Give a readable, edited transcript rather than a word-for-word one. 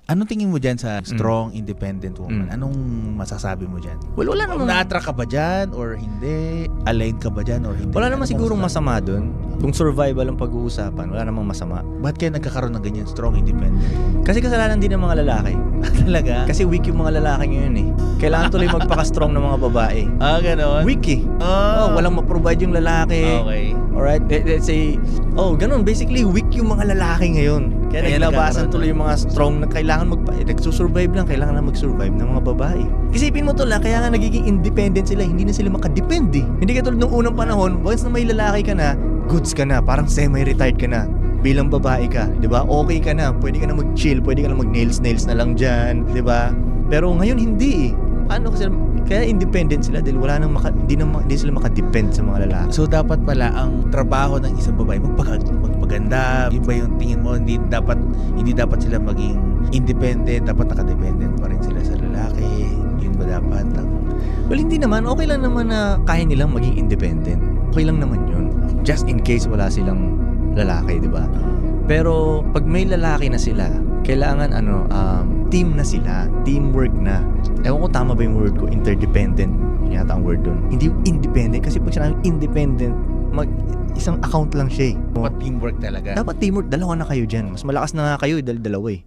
Anong tingin mo dyan sa strong, independent woman? Anong masasabi mo dyan? Well, wala namang... Na-attract ka ba dyan or hindi? Aligned ka ba dyan or hindi? Wala namang sigurong masama dun. Kung survival ang pag-uusapan, wala namang masama. Ba't kaya nagkakaroon ng ganyan strong, independent woman? Kasi kasalanan din ng mga lalaki. Talaga? Kasi weak yung mga lalaki ngayon eh. Kailangan tuloy magpaka-strong ng mga babae. Ganon? Weak eh. Walang ma-provide yung lalaki. Okay. Alright? Let's say, ganon. Basically, weak yung mga lalaki ngayon. Kaya naglabasan tuloy yung mga strong na kailangan nagsusurvive lang, kailangan na mag-survive ng mga babae. Isipin mo to lang, kaya nga nagiging independent sila, hindi na sila makadepende. Hindi katulad nung unang panahon, once na may lalaki ka na, goods ka na, parang semi-retired ka na. Bilang babae ka, 'di ba? Okay ka na, pwede ka na mag-chill, pwede ka na mag-nails na lang diyan, 'di ba? Pero ngayon hindi eh. Paano kasi kaya independent sila dahil wala nang hindi sila makadepend sa mga lalaki. So dapat pala ang trabaho ng isang babae magpaganda. Yun ba yung tingin mo? Hindi dapat sila maging independent, dapat nakadependent pa rin sila sa lalaki. Yun ba dapat? Well, hindi naman. Okay lang naman na kaya nilang maging independent. Okay lang naman yun. Just in case wala silang lalaki, di ba? Pero pag may lalaki na sila, kailangan team na sila, teamwork na. Ewan ko tama ba yung word ko, interdependent. Yun yata ang word dun. Hindi yung independent kasi pag sinabing independent, isang account lang siya eh. Dapat teamwork talaga. Dapat teamwork, dalawa na kayo dyan. Mas malakas na nga kayo dahil dalawa eh.